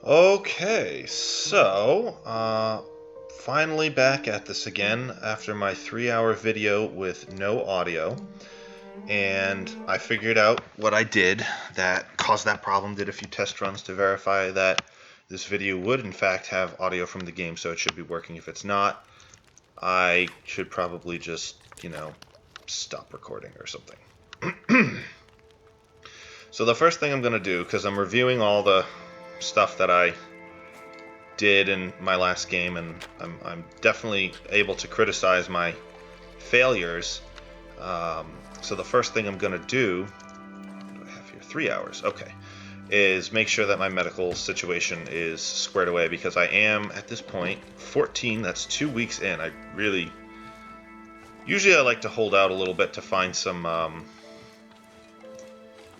Okay, so, finally back at this again after my 3-hour video with no audio. And I figured out what I did that caused that problem, did a few test runs to verify that this video would in fact have audio from the game, so it should be working. If it's not, I should probably just, stop recording or something. So the first thing I'm going to do, because I'm reviewing all the stuff that I did in my last game, and I'm definitely able to criticize my failures. So the first thing I'm going to do, what do I have here? 3 hours, okay, is make sure that my medical situation is squared away, because I am, at this point, 14, that's 2 weeks in. Usually I like to hold out a little bit to find some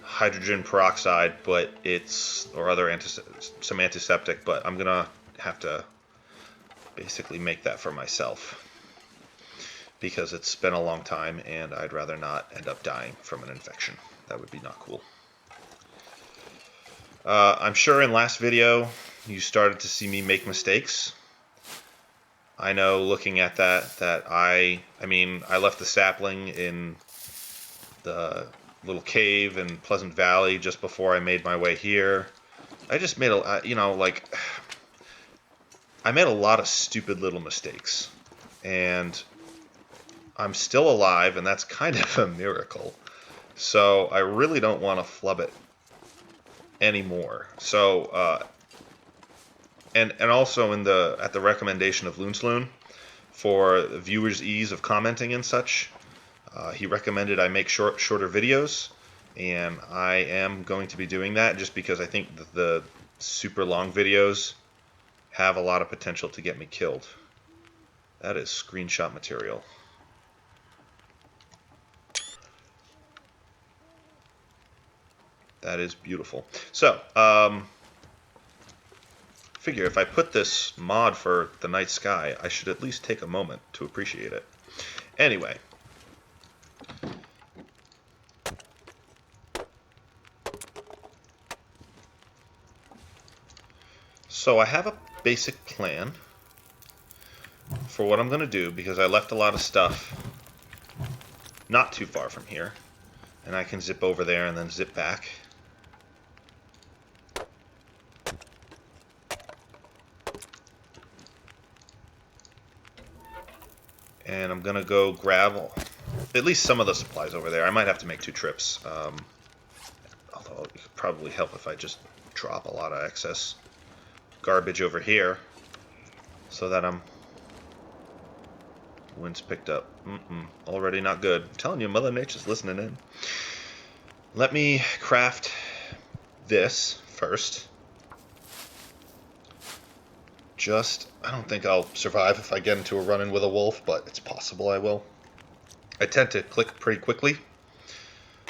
hydrogen peroxide, but or other some antiseptic, but I'm gonna have to basically make that for myself because it's been a long time and I'd rather not end up dying from an infection. That would be not cool. I'm sure in last video you started to see me make mistakes. I know looking at that I left the sapling in the little cave in Pleasant Valley just before I made my way here. I just made I made a lot of stupid little mistakes, and I'm still alive, and that's kind of a miracle. So I really don't want to flub it anymore. So and also at the recommendation of Loonsloon for viewers' ease of commenting and such, he recommended I make shorter videos, and I am going to be doing that just because I think that the super long videos have a lot of potential to get me killed. That is screenshot material. That is beautiful. So, figure if I put this mod for the night sky, I should at least take a moment to appreciate it. Anyway. So I have a basic plan for what I'm going to do, because I left a lot of stuff not too far from here, and I can zip over there and then zip back. And I'm going to go grab at least some of the supplies over there. I might have to make 2 trips, although it could probably help if I just drop a lot of excess garbage over here so that wind's picked up. Already not good. I'm telling you, Mother Nature's listening in. Let me craft this first. I don't think I'll survive if I get into a run-in with a wolf, but it's possible I will. I tend to click pretty quickly,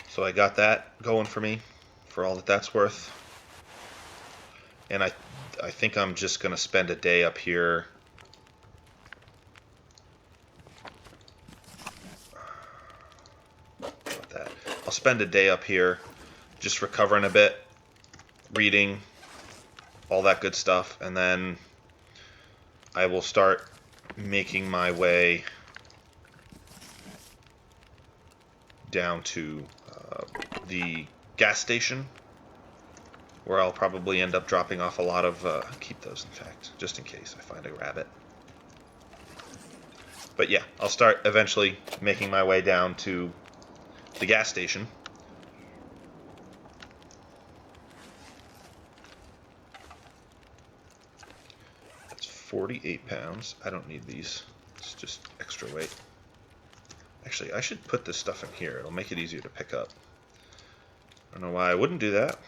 so I got that going for me, for all that that's worth. And I think I'm just going to spend a day up here. I'll spend a day up here just recovering a bit, reading, all that good stuff, and then I will start making my way down to the gas station, where I'll probably end up dropping off a lot of... keep those, in fact, just in case I find a rabbit. But yeah, I'll start eventually making my way down to the gas station. That's 48 pounds. I don't need these. It's just extra weight. Actually, I should put this stuff in here. It'll make it easier to pick up. I don't know why I wouldn't do that.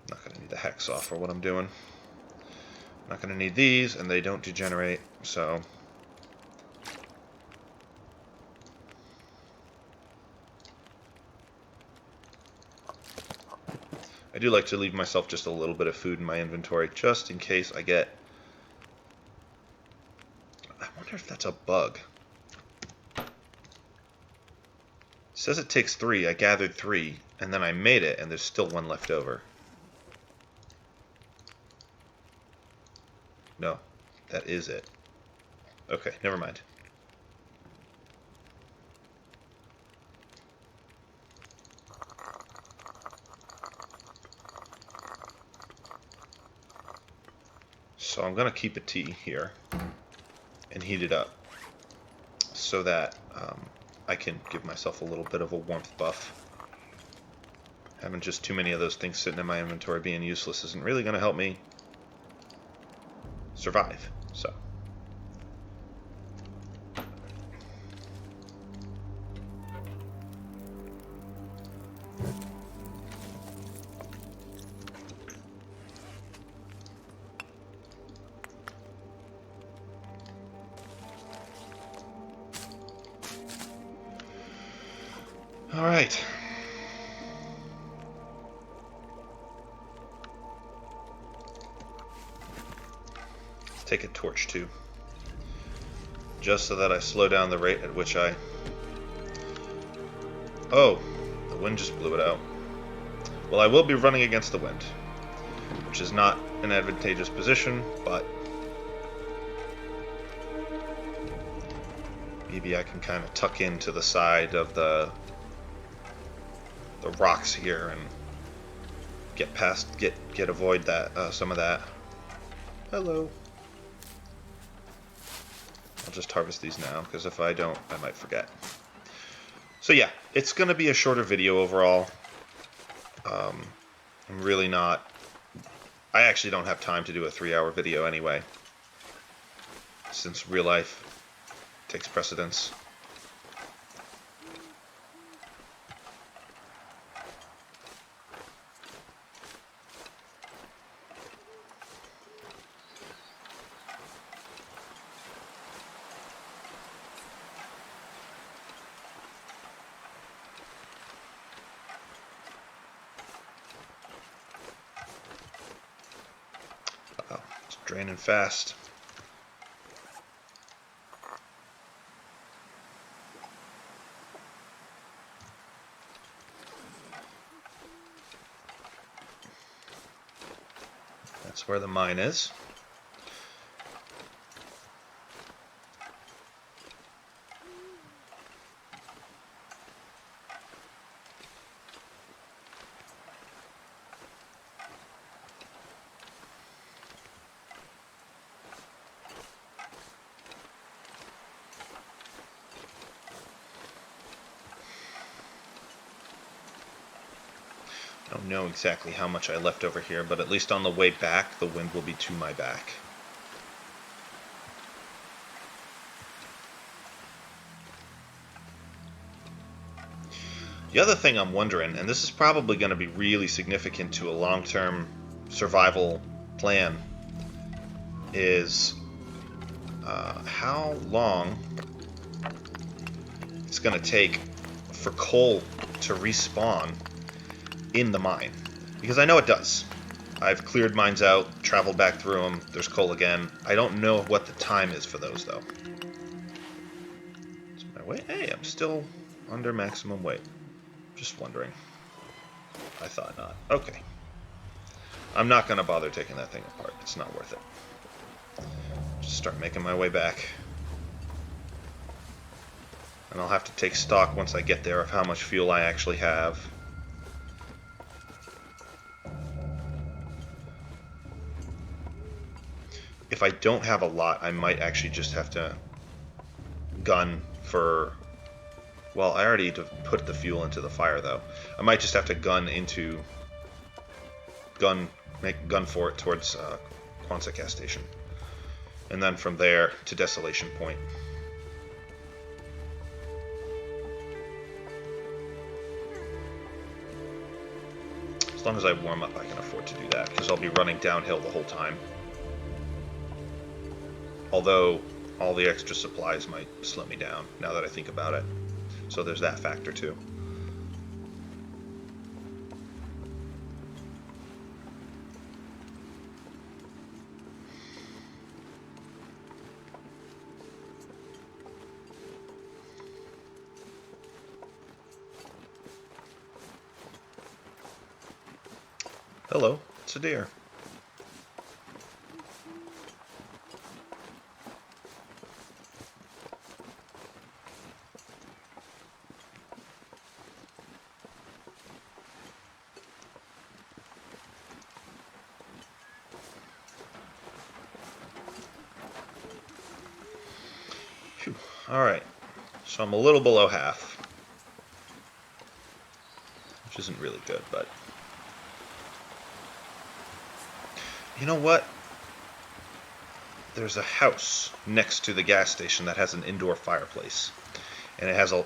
Not going to need the hacksaw for what I'm doing. Not going to need these, and they don't degenerate, so... I do like to leave myself just a little bit of food in my inventory, just in case I get... I wonder if that's a bug. says it takes 3. I gathered 3, and then I made it, and there's still 1 left over. No, that is it. Okay, never mind. So I'm going to keep a tea here and heat it up so that I can give myself a little bit of a warmth buff. Having just too many of those things sitting in my inventory being useless isn't really going to help me survive. So. All right. Let's take a torch too, just so that I slow down the rate at which I... Oh, the wind just blew it out. Well, I will be running against the wind, which is not an advantageous position, but maybe I can kind of tuck into the side of the rocks here and get past, avoid that, some of that. Hello. I'll just harvest these now, because if I don't, I might forget. So yeah, it's going to be a shorter video overall. I'm really not... I actually don't have time to do a 3-hour video anyway, since real life takes precedence. It's draining fast. That's where the mine is. I don't know exactly how much I left over here, but at least on the way back, the wind will be to my back. The other thing I'm wondering, and this is probably going to be really significant to a long-term survival plan, is how long it's going to take for coal to respawn in the mine. Because I know it does. I've cleared mines out, traveled back through them, there's coal again. I don't know what the time is for those, though. Is my weight? Hey, I'm still under maximum weight. Just wondering. I thought not. Okay. I'm not going to bother taking that thing apart. It's not worth it. Just start making my way back. And I'll have to take stock once I get there of how much fuel I actually have. If I don't have a lot, I might actually just have to gun for... Well, I already put the fuel into the fire, though. I might just have to make gun for it towards Quonset gas station. And then from there to Desolation Point. As long as I warm up, I can afford to do that, because I'll be running downhill the whole time. Although, all the extra supplies might slow me down, now that I think about it. So there's that factor, too. Hello, it's a deer. Phew. All right, so I'm a little below half, which isn't really good, but you know what? There's a house next to the gas station that has an indoor fireplace, and it has a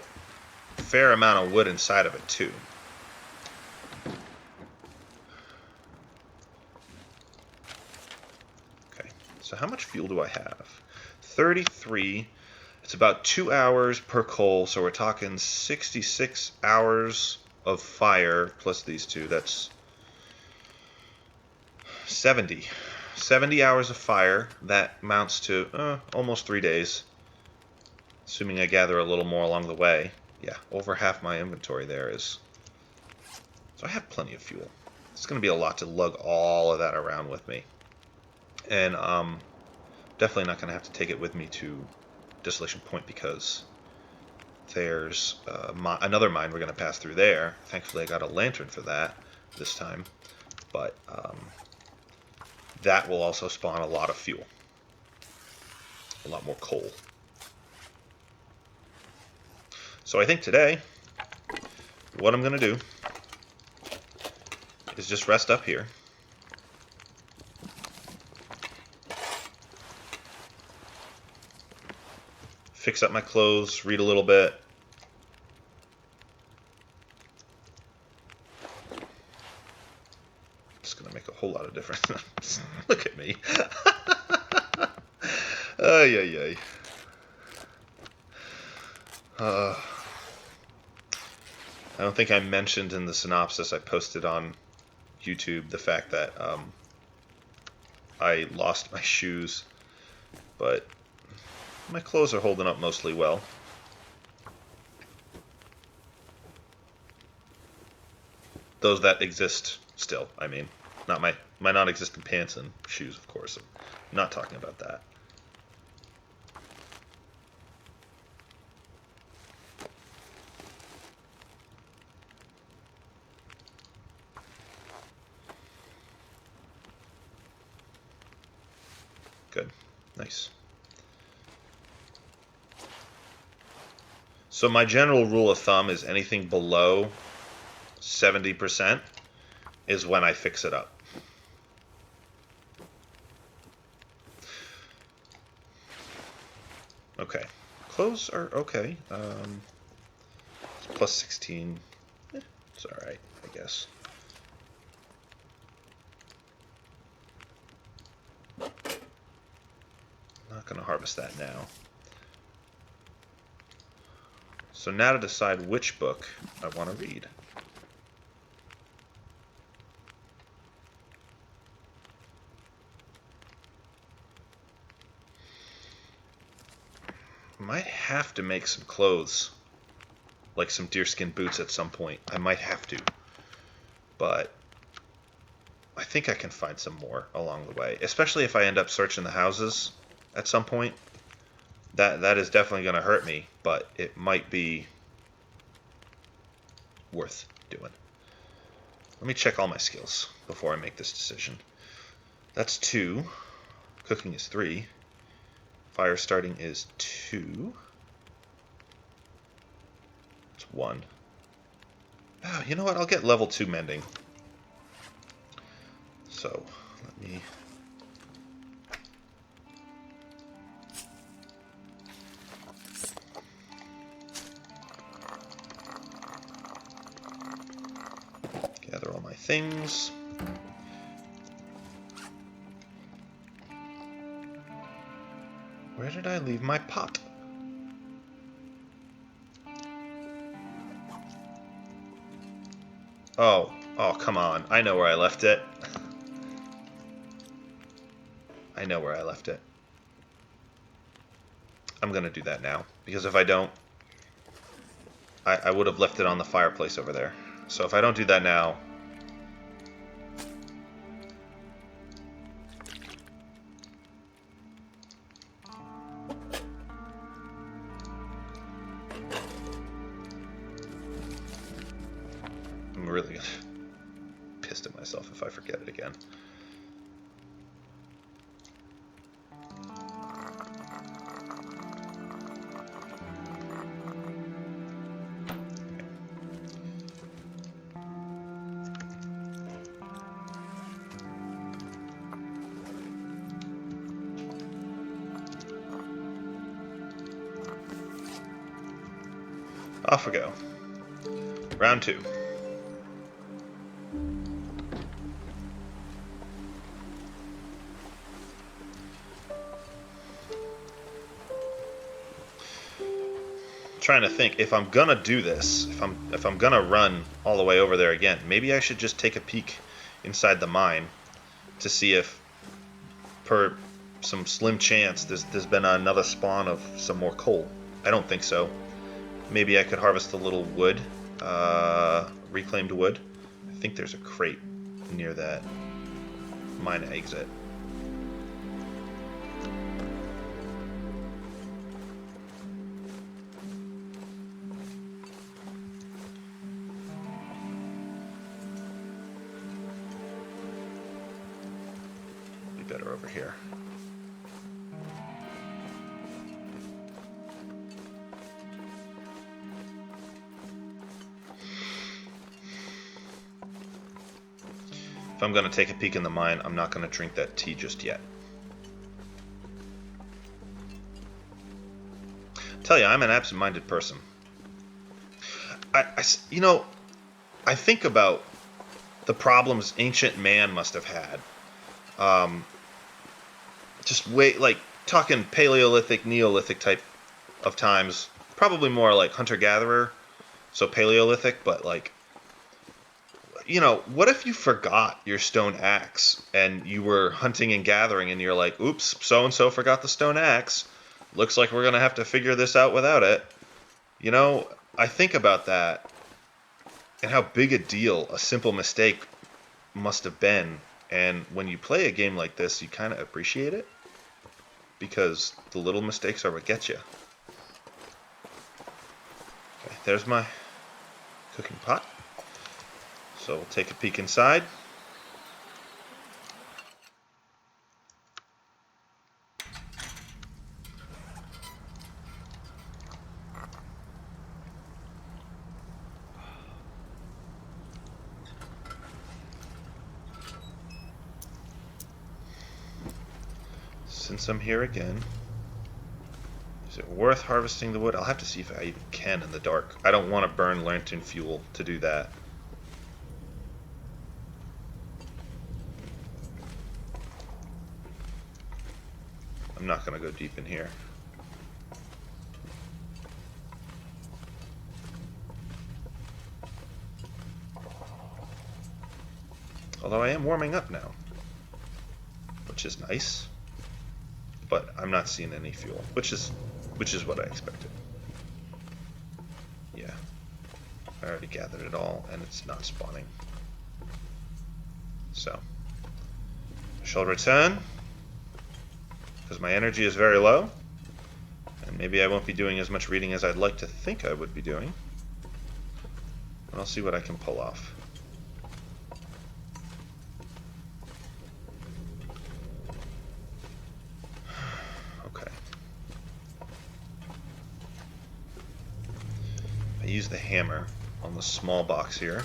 fair amount of wood inside of it too. Okay, so how much fuel do I have? 33. It's about 2 hours per coal, so we're talking 66 hours of fire plus these two. That's 70. 70 hours of fire. That amounts to almost 3 days, assuming I gather a little more along the way. Yeah, over half my inventory there is. So I have plenty of fuel. It's going to be a lot to lug all of that around with me. And definitely not going to have to take it with me to Desolation Point because there's another mine we're going to pass through there. Thankfully, I got a lantern for that this time. But that will also spawn a lot of fuel. A lot more coal. So I think today, what I'm going to do is just rest up here. Fix up my clothes, read a little bit. It's going to make a whole lot of difference. Look at me. Ay, ay, ay. I don't think I mentioned in the synopsis I posted on YouTube the fact that I lost my shoes, but my clothes are holding up mostly well. Those that exist still, I mean. Not my non-existent pants and shoes, of course. I'm not talking about that. Good. Nice. So my general rule of thumb is anything below 70% is when I fix it up. Okay. Clothes are okay. Plus 16. It's alright, I guess. Not going to harvest that now. So now to decide which book I want to read. Might have to make some clothes, like some deerskin boots at some point. I might have to, but I think I can find some more along the way, especially if I end up searching the houses at some point. That is definitely going to hurt me, but it might be worth doing. Let me check all my skills before I make this decision. That's 2. Cooking is 3. Fire starting is 2. It's 1. Oh, you know what? I'll get level 2 mending. So, let me... gather all my things. Where did I leave my pot? Oh, come on. I know where I left it. I know where I left it. I'm going to do that now, because if I don't, I would have left it on the fireplace over there. So if I don't do that now, I'm really gonna pissed at myself if I forget it again. Off we go. Round 2. Trying to think, if I'm gonna do this, if I'm gonna run all the way over there again, maybe I should just take a peek inside the mine to see if, per some slim chance, there's been another spawn of some more coal. I don't think so. Maybe I could harvest a little wood, reclaimed wood. I think there's a crate near that mine exit. Be better over here. If I'm going to take a peek in the mine, I'm not going to drink that tea just yet. Tell you, I'm an absent-minded person. You know, I think about the problems ancient man must have had. Just like talking Paleolithic, Neolithic type of times. Probably more like hunter-gatherer, so Paleolithic, but like, you know, what if you forgot your stone axe and you were hunting and gathering and you're like, oops, so-and-so forgot the stone axe. Looks like we're going to have to figure this out without it. You know, I think about that and how big a deal a simple mistake must have been. And when you play a game like this, you kind of appreciate it because the little mistakes are what get you. Okay, there's my cooking pot. So we'll take a peek inside. Since I'm here again, is it worth harvesting the wood? I'll have to see if I even can in the dark. I don't want to burn lantern fuel to do that. I'm not going to go deep in here. Although I am warming up now, which is nice. But I'm not seeing any fuel, which is what I expected. Yeah, I already gathered it all, and it's not spawning. So I shall return because my energy is very low, and maybe I won't be doing as much reading as I'd like to think I would be doing. And I'll see what I can pull off. Use the hammer on the small box here.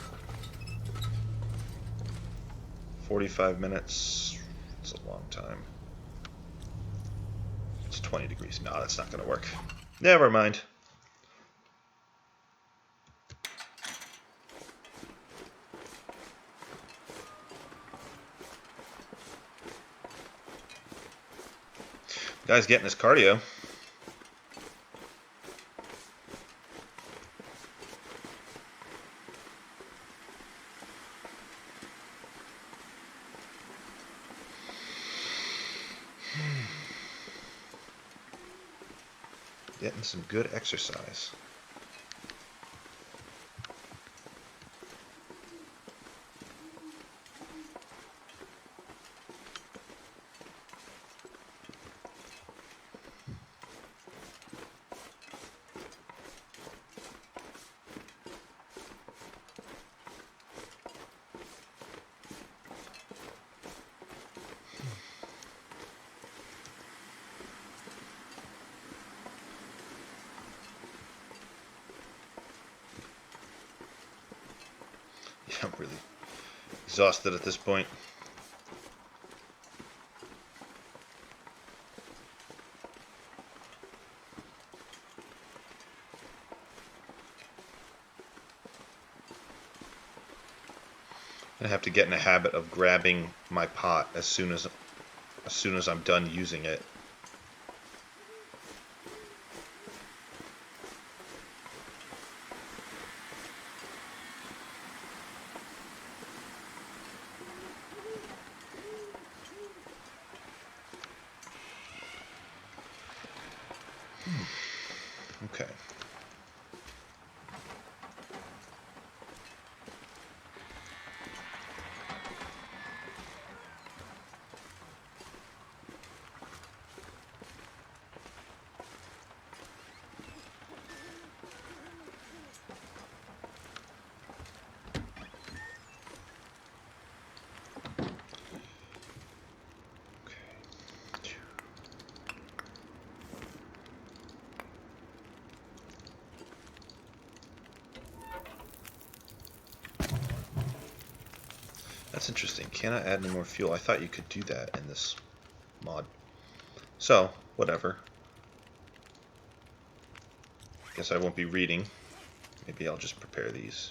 45 minutes. It's a long time. It's 20 degrees. No, that's not going to work. Never mind. Guy's getting his cardio. Getting some good exercise. I'm really exhausted at this point. I have to get in a habit of grabbing my pot as soon as I'm done using it. Okay. That's interesting. Can I add any more fuel? I thought you could do that in this mod. So, whatever. Guess I won't be reading. Maybe I'll just prepare these.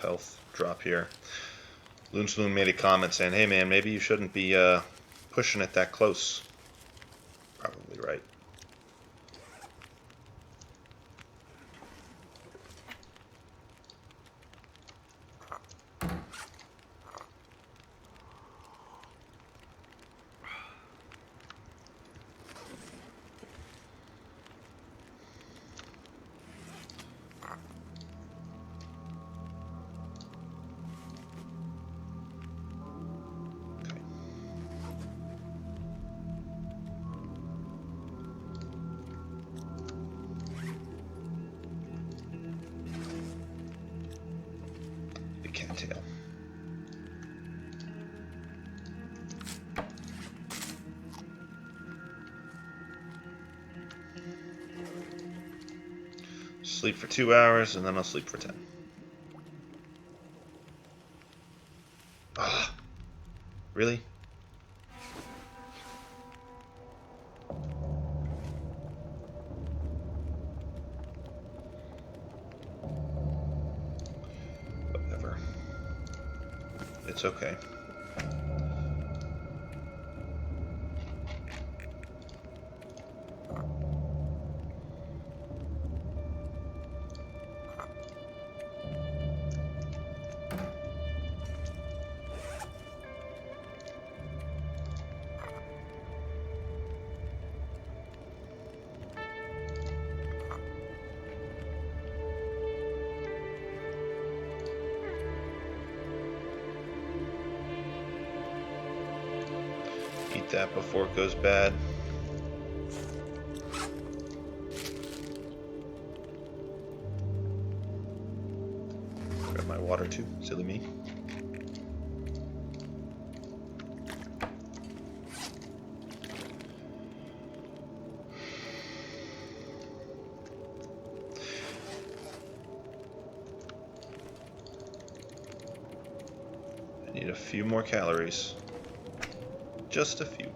Health drop here. Loonsloon made a comment saying, hey man, maybe you shouldn't be pushing it that close. Probably right. Cattail. Sleep for 2 hours and then I'll sleep for 10. Ah, really? Whatever. It's okay. Eat that before it goes bad. Grab my water too, silly me. I need a few more calories. Just a few.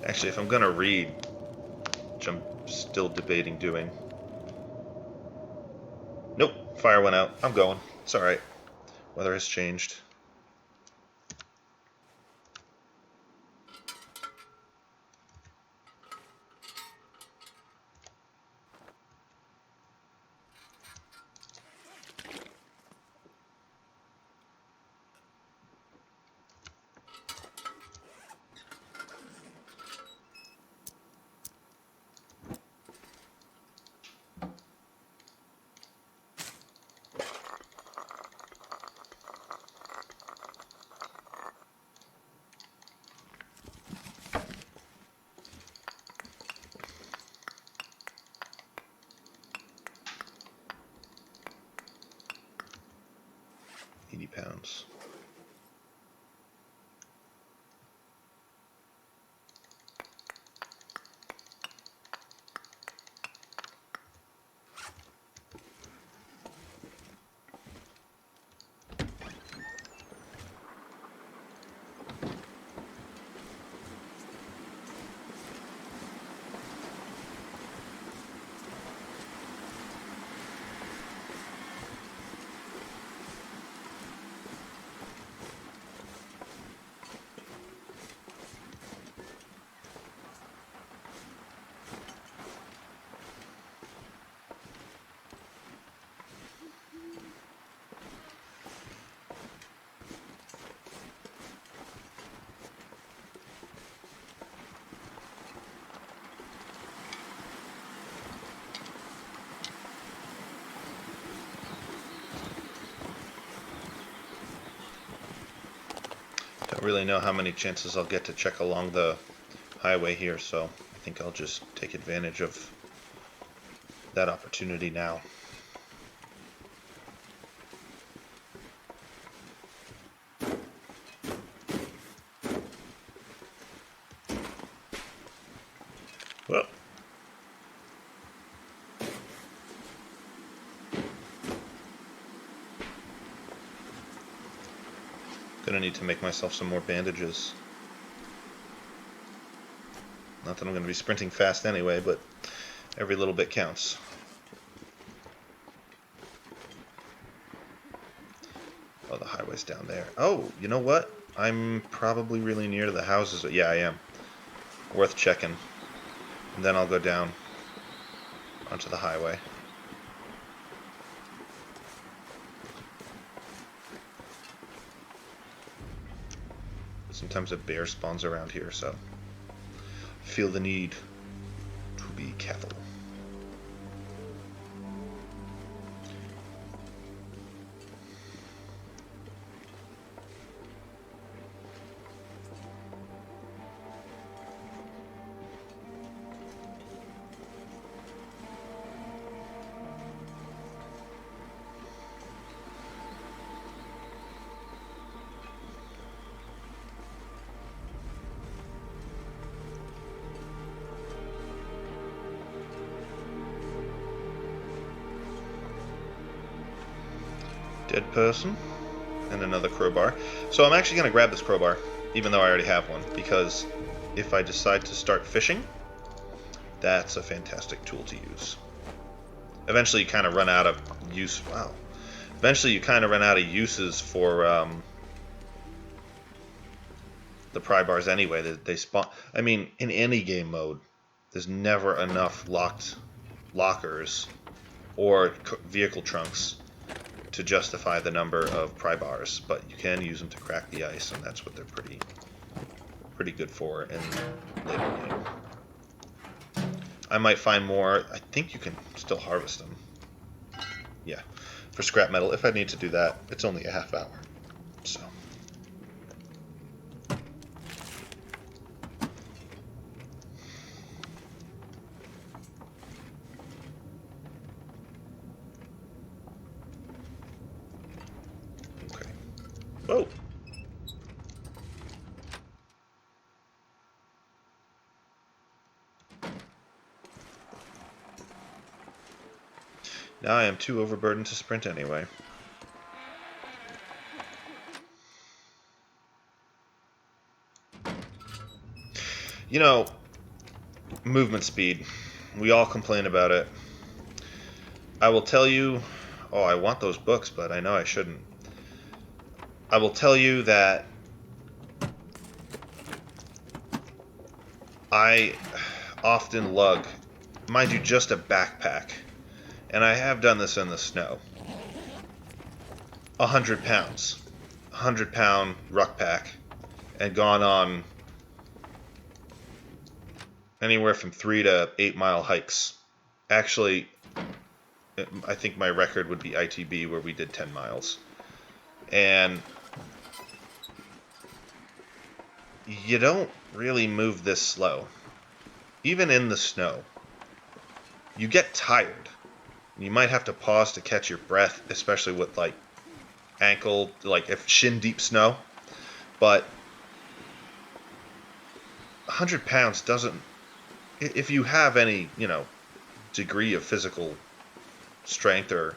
Actually, if I'm gonna read, which I'm still debating doing. Nope, fire went out. I'm going. It's alright. Weather has changed. really know how many chances I'll get to check along the highway here, so I think I'll just take advantage of that opportunity now. Well, gonna need to make myself some more bandages. Not that I'm gonna be sprinting fast anyway, but every little bit counts. Oh, the highway's down there. Oh, you know what? I'm probably really near the houses. Yeah, I am. Worth checking. And then I'll go down onto the highway. Sometimes a bear spawns around here, so feel the need to be careful. Dead person. And another crowbar. So I'm actually going to grab this crowbar, even though I already have one, because if I decide to start fishing, that's a fantastic tool to use. Eventually you kind of run out of use. Wow. Eventually you kind of run out of uses for the pry bars anyway. They spawn. I mean, in any game mode, there's never enough locked lockers or vehicle trunks to justify the number of pry bars, but you can use them to crack the ice, and that's what they're pretty good for in later game. I might find more. I think you can still harvest them. Yeah, for scrap metal. If I need to do that, it's only a half hour. So. Okay. Oh. Now I am too overburdened to sprint anyway. You know, movement speed. We all complain about it. I will tell you... Oh, I want those books, but I know I shouldn't. I will tell you that I often lug, mind you, just a backpack, and I have done this in the snow. 100 pounds. 100-pound ruckpack, and gone on anywhere from 3 to 8 mile hikes. Actually, I think my record would be ITB, where we did 10 miles. And you don't really move this slow. Even in the snow. You get tired. You might have to pause to catch your breath, especially with like ankle, like if shin deep snow. But 100 pounds doesn't, if you have any, degree of physical strength or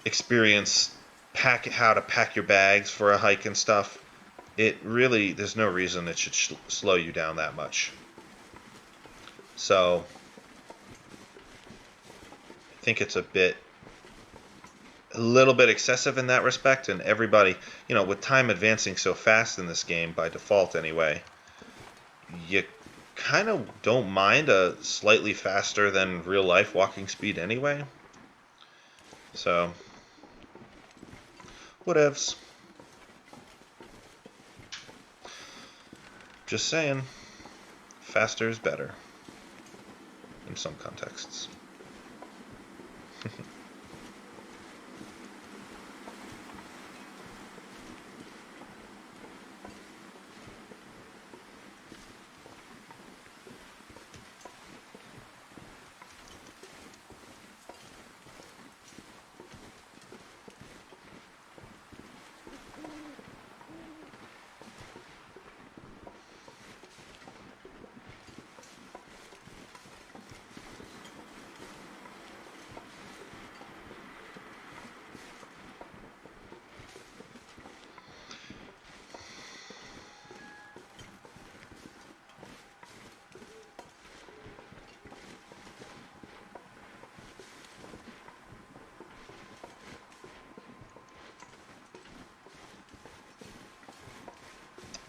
experience how to pack your bags for a hike and stuff, it really, there's no reason it should slow you down that much. So I think it's a little bit excessive in that respect, and everybody, with time advancing so fast in this game, by default anyway, you kind of don't mind a slightly faster than real life walking speed anyway. So, whatevs. Just saying, faster is better in some contexts.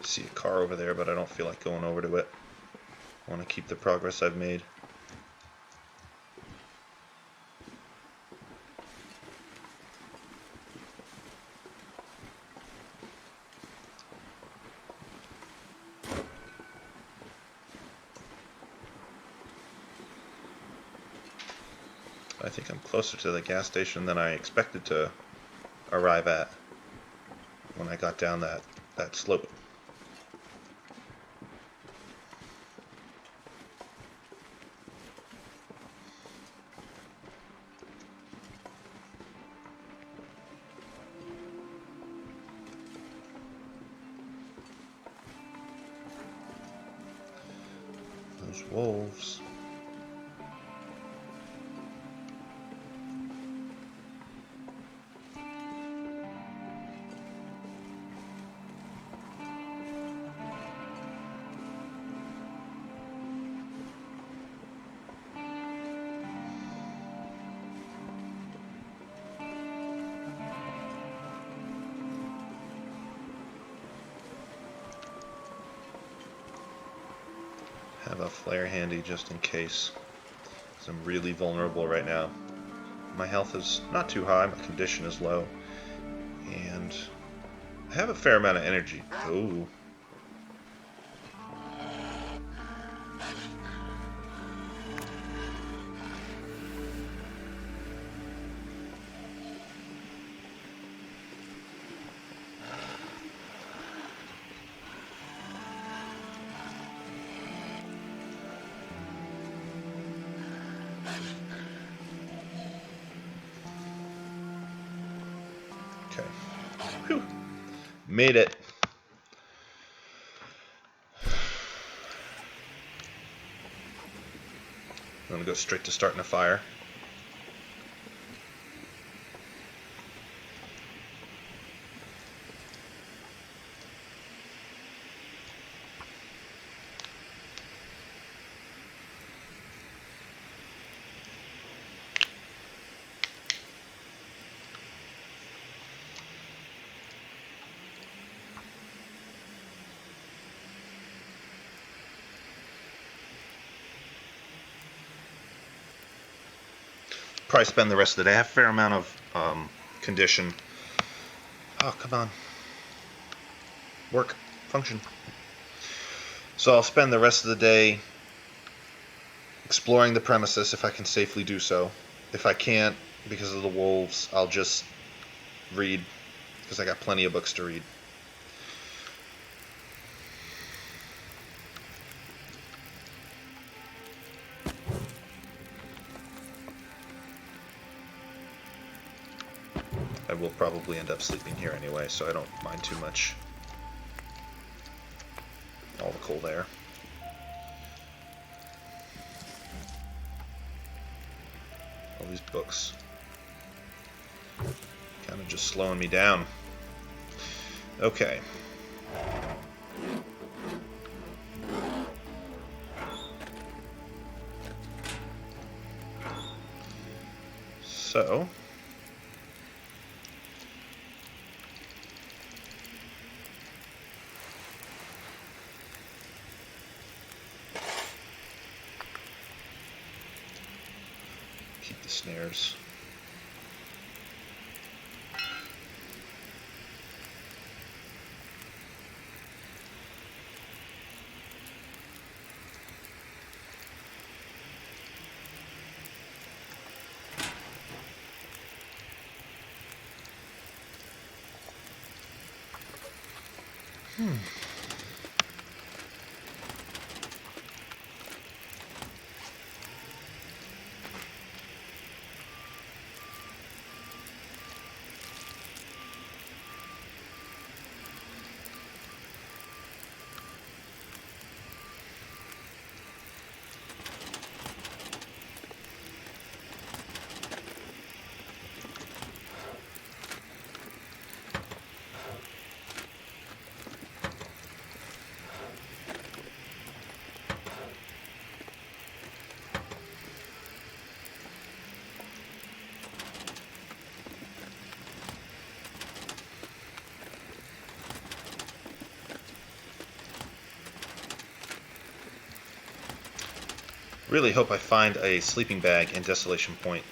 see a car over there, but I don't feel like going over to it. I want to keep the progress I've made. I think I'm closer to the gas station than I expected to arrive at when I got down that slope. Those wolves. Have a flare handy just in case, because I'm really vulnerable right now. My health is not too high, my condition is low, and I have a fair amount of energy. Ooh. Okay. Whew. Made it. I'm going to go straight to starting a fire. Probably spend the rest of the day. I have a fair amount of condition. Oh, come on. Work. Function. So I'll spend the rest of the day exploring the premises if I can safely do so. If I can't, because of the wolves, I'll just read, because I got plenty of books to read. I will probably end up sleeping here anyway, so I don't mind too much. All the coal there. All these books. Kind of just slowing me down. Okay. So... keep the snares. Really hope I find a sleeping bag in Desolation Point.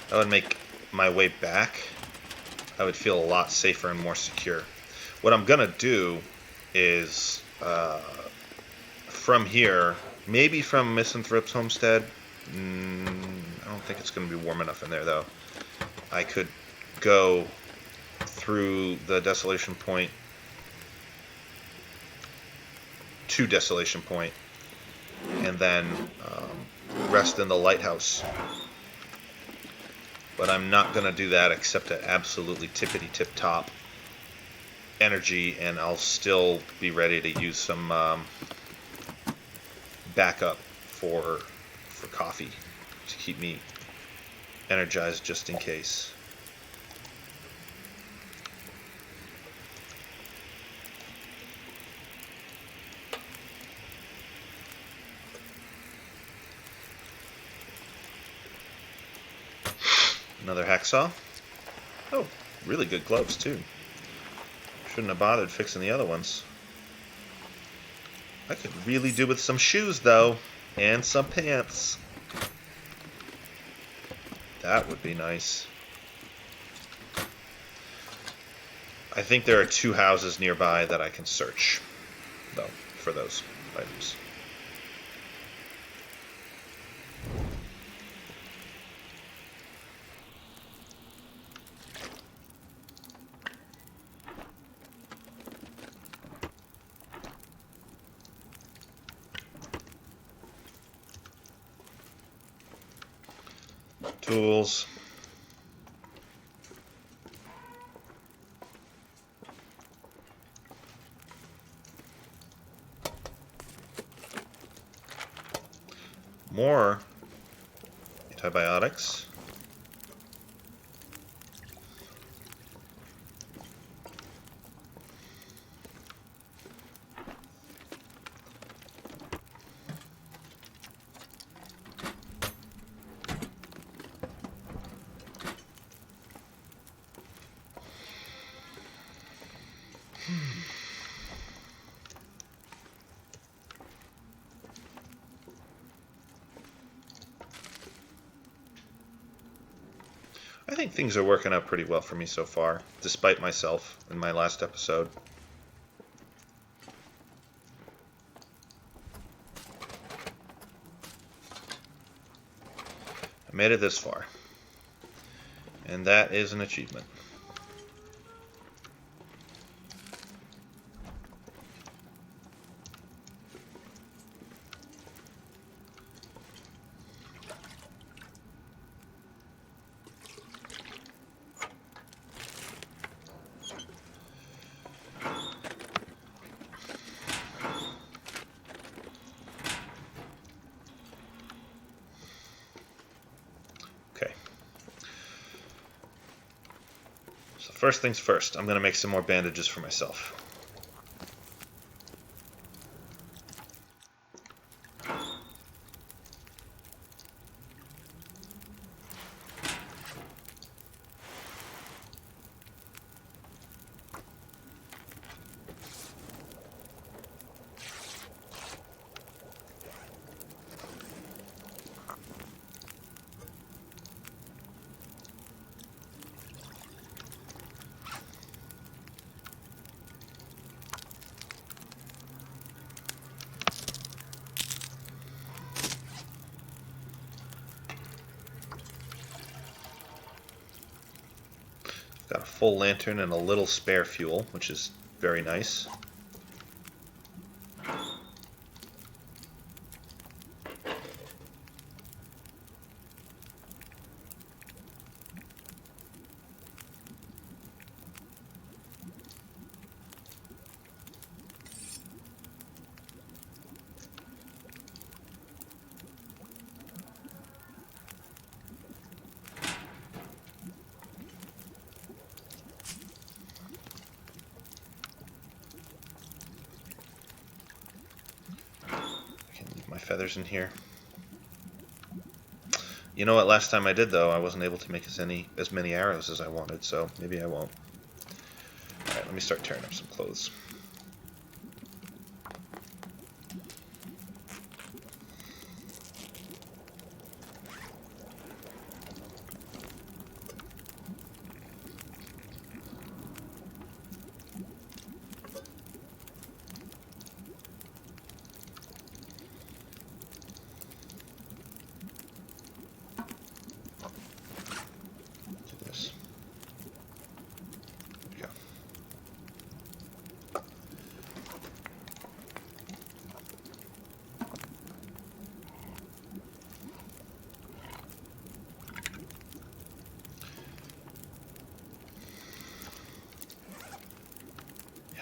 That would make my way back, I would feel a lot safer and more secure. What I'm going to do is, from here, maybe from Misanthrope's homestead, I don't think it's going to be warm enough in there, though. I could go through the Desolation Point to Desolation Point, and then rest in the lighthouse. But I'm not going to do that except at absolutely tippity-tip-top energy, and I'll still be ready to use some backup for coffee to keep me energized just in case. Another hacksaw. Oh, really good gloves too. Shouldn't have bothered fixing the other ones. I could really do with some shoes though, and some pants. That would be nice. I think there are 2 houses nearby that I can search, though, for those items. Tools. More antibiotics. I think things are working out pretty well for me so far, despite myself in my last episode. I made it this far, and that is an achievement. First things first, I'm going to make some more bandages for myself. Got a full lantern and a little spare fuel, which is very nice. Feathers in here. You know what? Last time I did, though, I wasn't able to make as many arrows as I wanted, so maybe I won't. All right, let me start tearing up some clothes.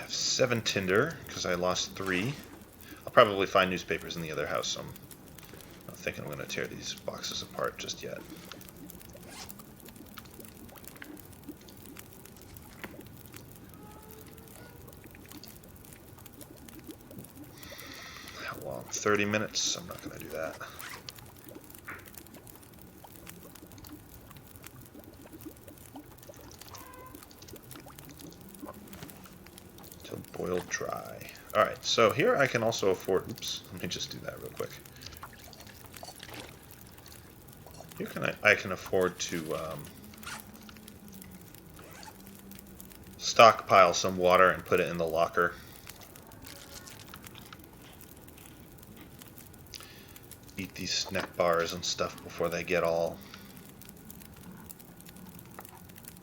have 7 tinder, because I lost 3. I'll probably find newspapers in the other house, so I'm not thinking I'm going to tear these boxes apart just yet. How long? 30 minutes? I'm not going to do that. Till boiled dry. Alright, so here I can also afford... Oops, let me just do that real quick. Here I can afford to stockpile some water and put it in the locker. Eat these snack bars and stuff before they get all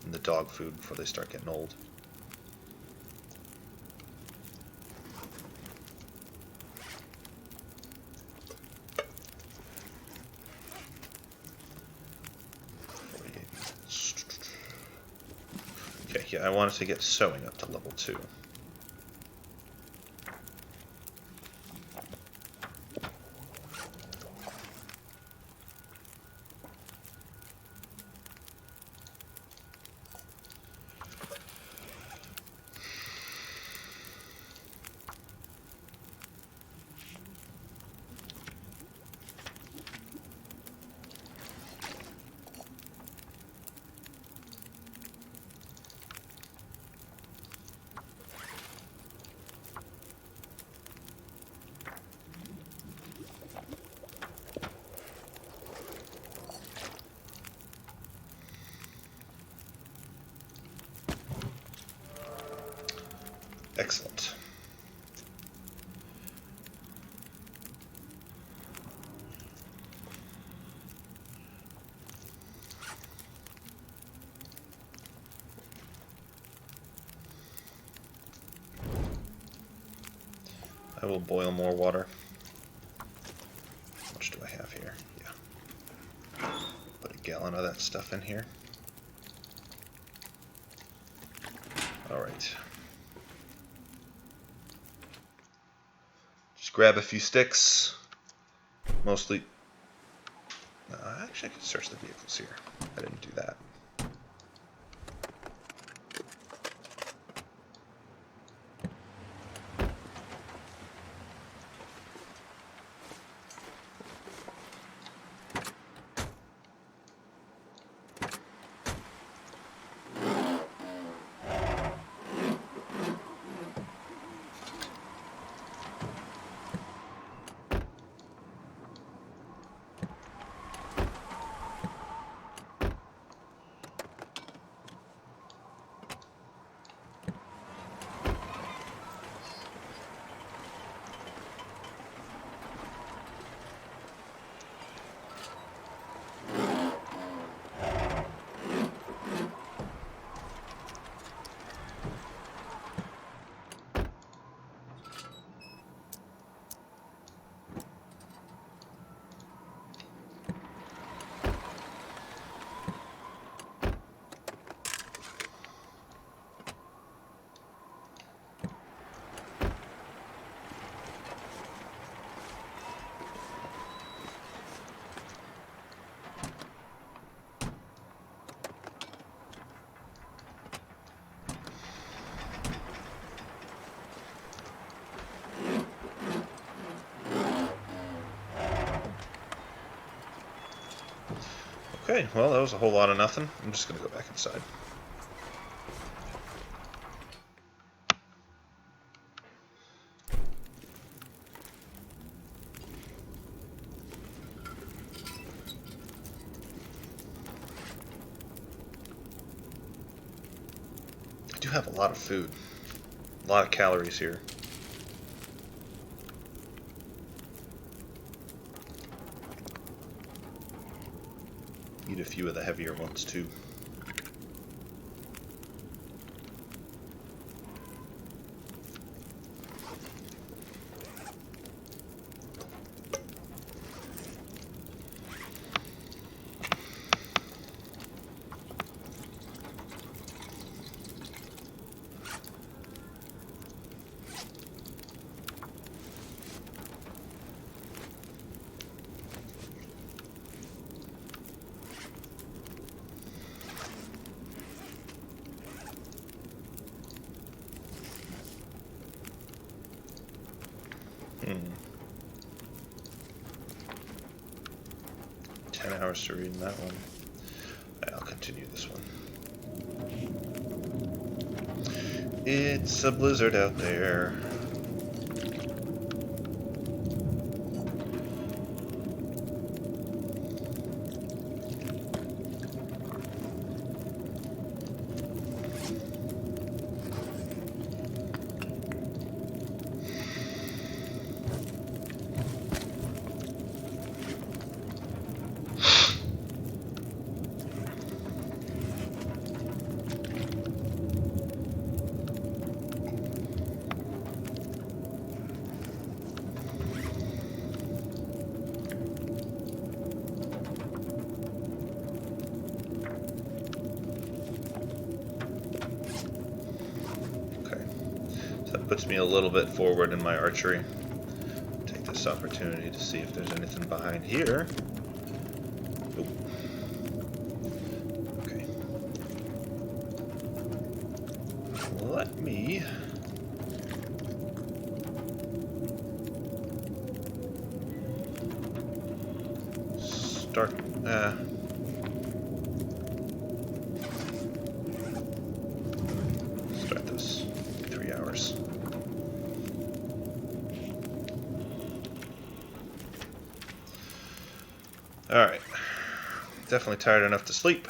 in the dog food before they start getting old. Okay, yeah, I wanted to get sewing up to level 2. Excellent. I will boil more water. How much do I have here? Yeah. Put a gallon of that stuff in here. Alright. Just grab a few sticks. Mostly... actually, I can search the vehicles here. I didn't do that. Okay, well, that was a whole lot of nothing. I'm just going to go back inside. I do have a lot of food. A lot of calories here. Eat a few of the heavier ones too. Hmm. 10 hours to read in that one. I'll continue this one. It's a blizzard out there. Puts me a little bit forward in my archery. Take this opportunity to see if there's anything behind here. Oop. Okay. Let me start. Start this. 3 hours. Alright, definitely tired enough to sleep.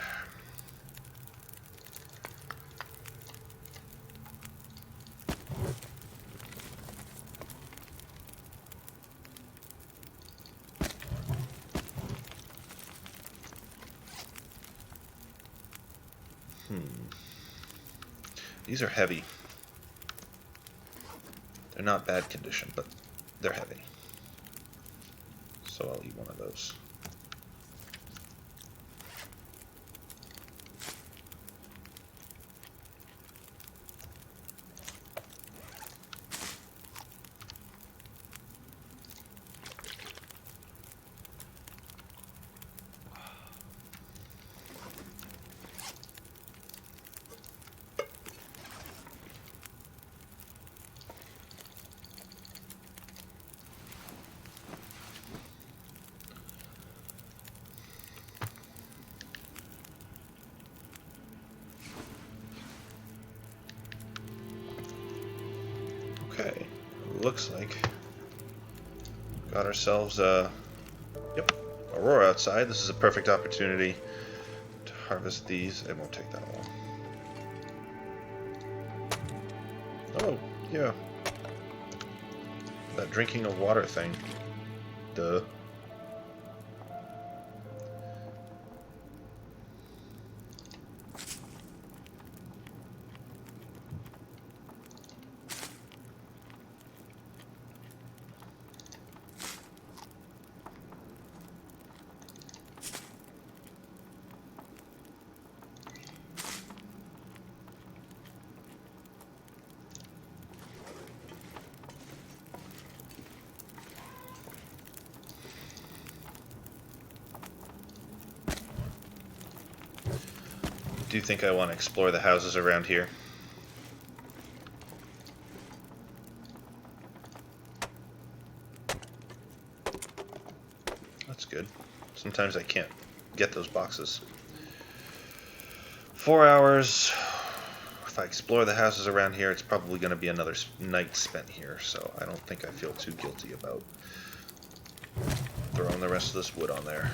These are heavy. They're not bad condition, but they're heavy. So I'll eat one of those. Okay, looks like got ourselves yep, Aurora outside. This is a perfect opportunity to harvest these. It won't take that long. Oh, yeah. That drinking of water thing. Duh. Do you think I want to explore the houses around here? That's good. Sometimes I can't get those boxes. 4 hours. If I explore the houses around here, it's probably going to be another night spent here, so I don't think I feel too guilty about throwing the rest of this wood on there.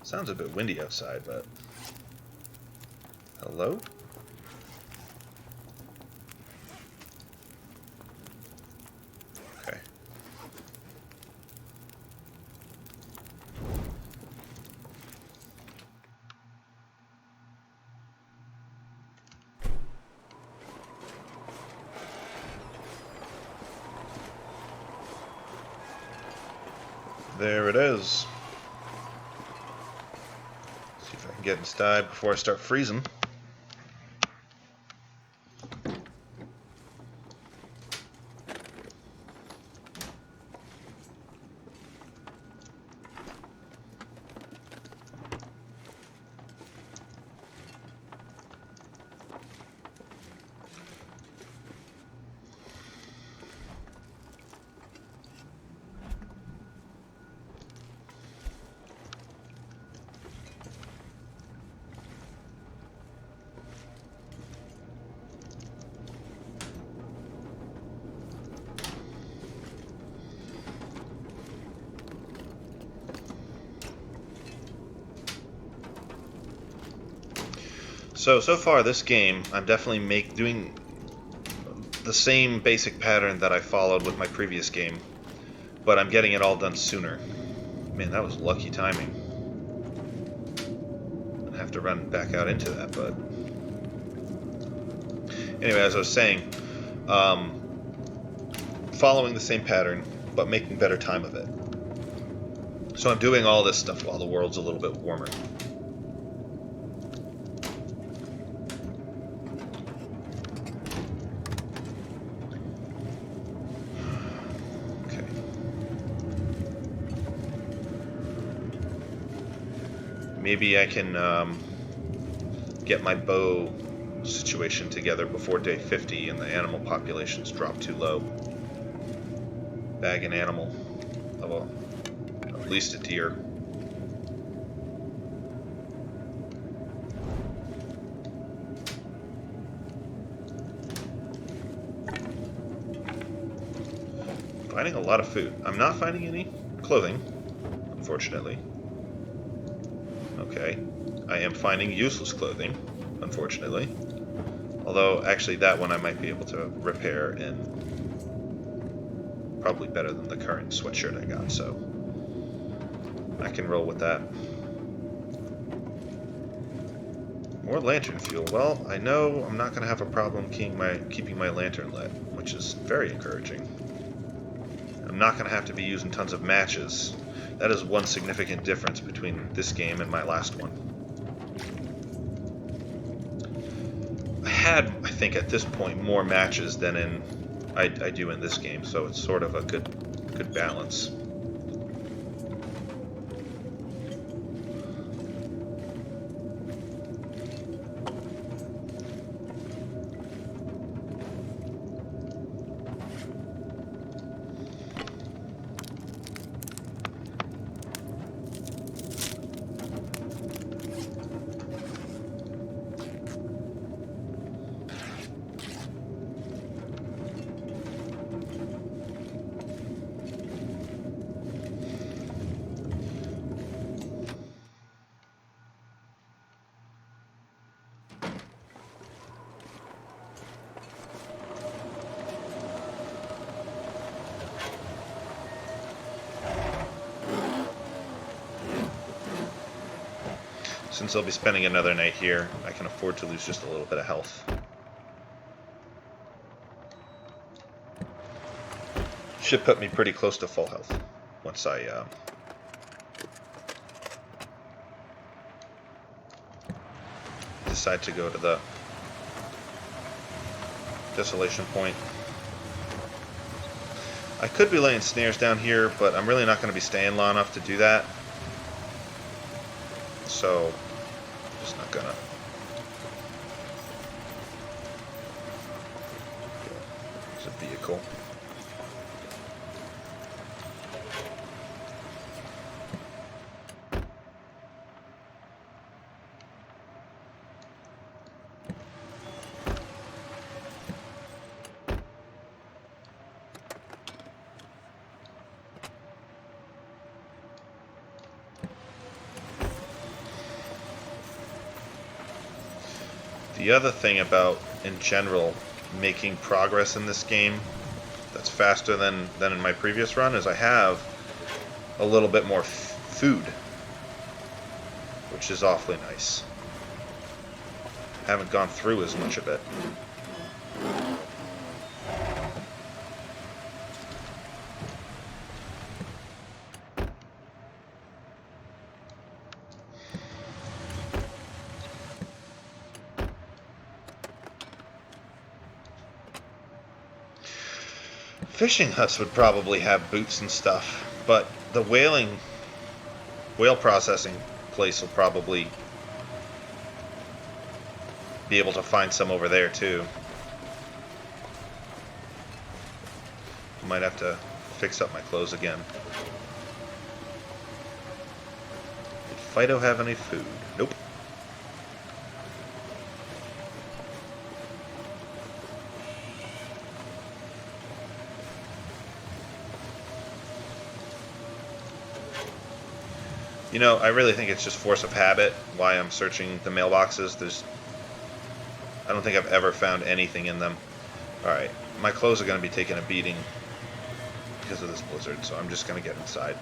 Sounds a bit windy outside, but... Hello? Okay. There it is. Get inside before I start freezing. So far this game, I'm definitely doing the same basic pattern that I followed with my previous game, but I'm getting it all done sooner. Man, that was lucky timing. I have to run back out into that, but anyway, as I was saying, following the same pattern, but making better time of it. So I'm doing all this stuff while the world's a little bit warmer. Maybe I can get my bow situation together before day 50 and the animal populations drop too low. Bag an animal. Well, at least a deer. Finding a lot of food. I'm not finding any clothing, unfortunately. Okay. I am finding useless clothing, unfortunately. Although, actually, that one I might be able to repair in probably better than the current sweatshirt I got, so I can roll with that. More lantern fuel. Well, I know I'm not going to have a problem keeping my lantern lit, which is very encouraging. I'm not going to have to be using tons of matches. That is one significant difference between this game and my last one. I had, I think, at this point, more matches than I do in this game, so it's sort of a good balance. Since I'll be spending another night here, I can afford to lose just a little bit of health. Should put me pretty close to full health once I decide to go to the desolation point. I could be laying snares down here, but I'm really not going to be staying long enough to do that. So, I'm just not gonna. There's a vehicle. The other thing about, in general, making progress in this game that's faster than in my previous run is I have a little bit more food, which is awfully nice. Haven't gone through as much of it. Fishing huts would probably have boots and stuff, but the whale processing place will probably be able to find some over there too. Might have to fix up my clothes again. Did Fido have any food? Nope. You know, I really think it's just force of habit why I'm searching the mailboxes. I don't think I've ever found anything in them. Alright, my clothes are going to be taking a beating because of this blizzard, so I'm just going to get inside.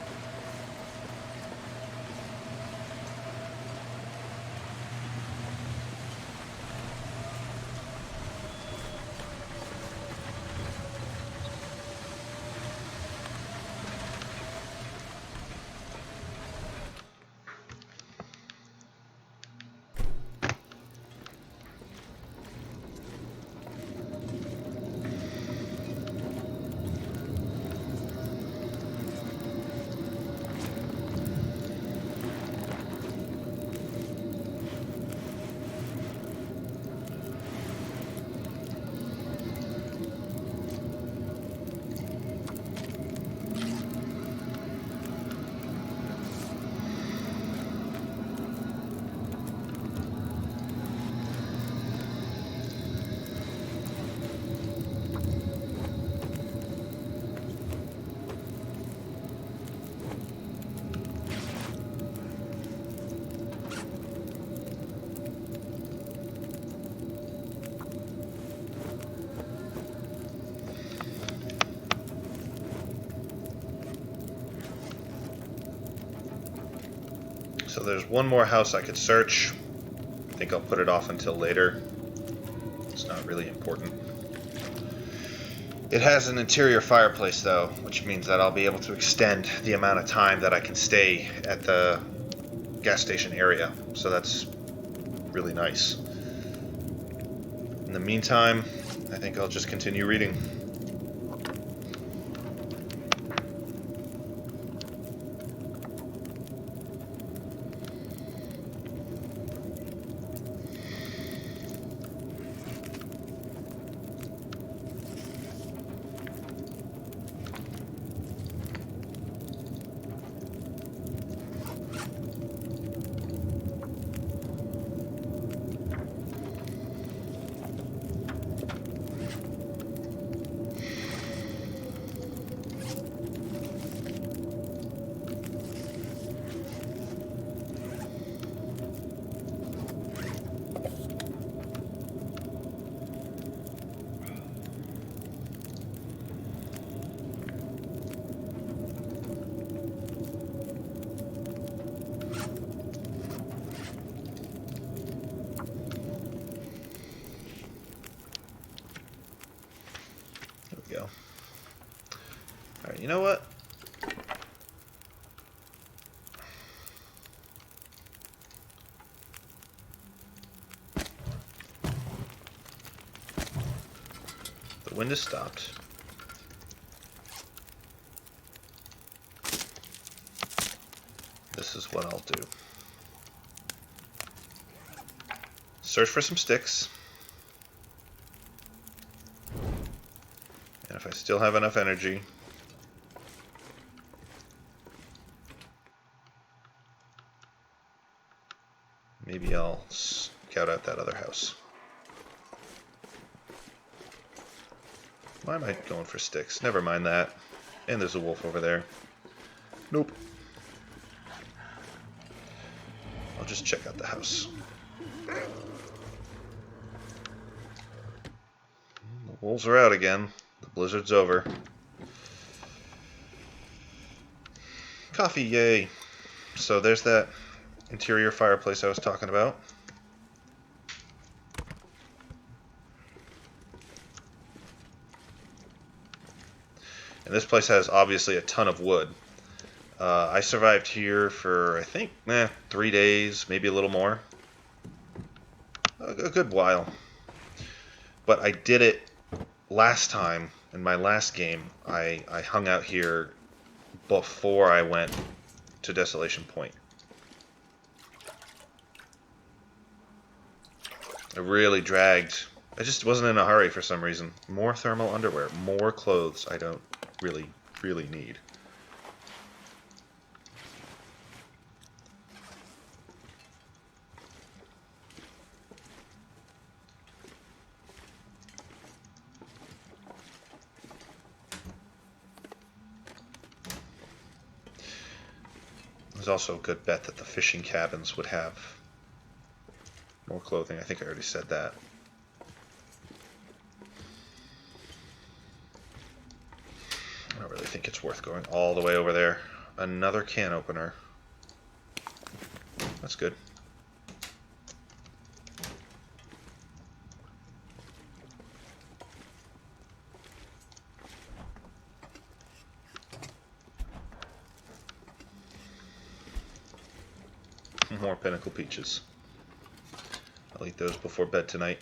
So there's one more house I could search. I think I'll put it off until later. It's not really important. It has an interior fireplace though, which means that I'll be able to extend the amount of time that I can stay at the gas station area. So that's really nice. In the meantime, I think I'll just continue reading. Go. Alright, you know what? The wind has stopped. This is what I'll do. Search for some sticks. And if I still have enough energy, maybe I'll scout out that other house. Why am I going for sticks? Never mind that. And there's a wolf over there. Nope. I'll just check out the house. The wolves are out again. The blizzard's over. Coffee, yay. So there's that interior fireplace I was talking about. And this place has obviously a ton of wood. I survived here for, I think, 3 days, maybe a little more. A good while. But I did it last time, in my last game. I hung out here before I went to Desolation Point. I really dragged. I just wasn't in a hurry for some reason. More thermal underwear, more clothes I don't really need. There's also a good bet that the fishing cabins would have more clothing. I think I already said that. think it's worth going all the way over there. Another can opener. That's good. More pinnacle peaches. I'll eat those before bed tonight.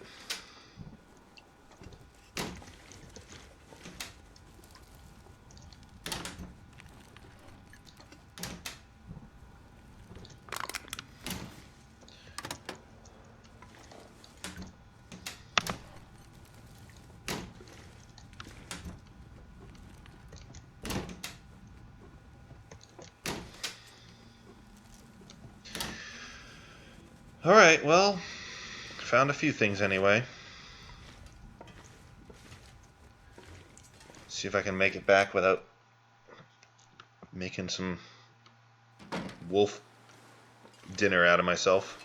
Alright, well, found a few things anyway. See if I can make it back without making some wolf dinner out of myself.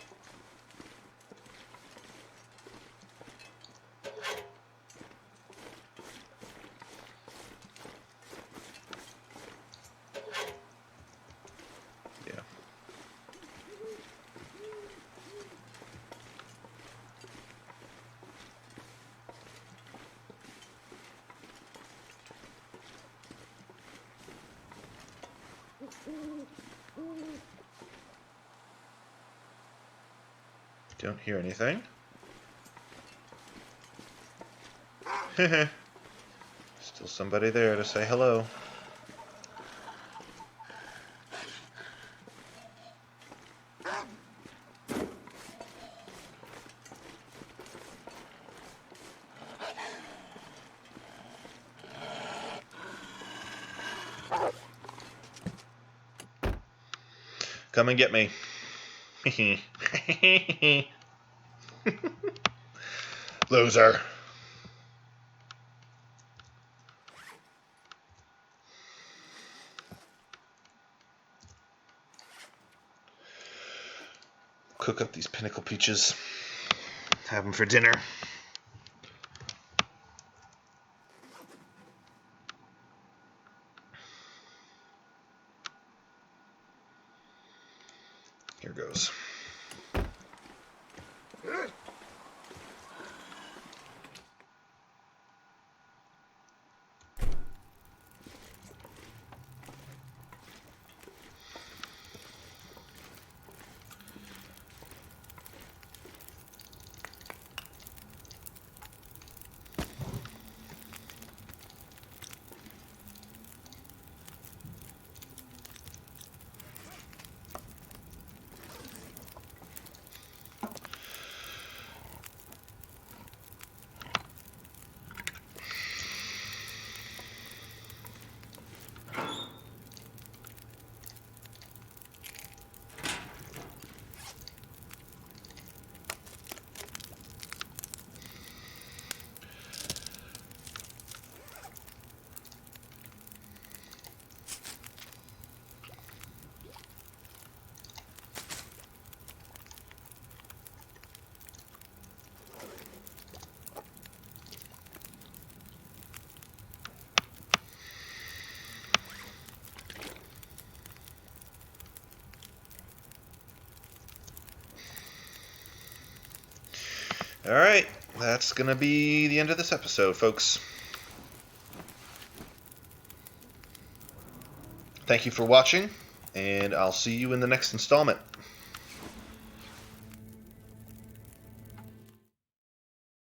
Yeah. Don't hear anything. Still somebody there to say hello. Come and get me. Loser. Cook up these pinnacle peaches. Have them for dinner. Here goes. Alright, that's going to be the end of this episode, folks. Thank you for watching, and I'll see you in the next installment.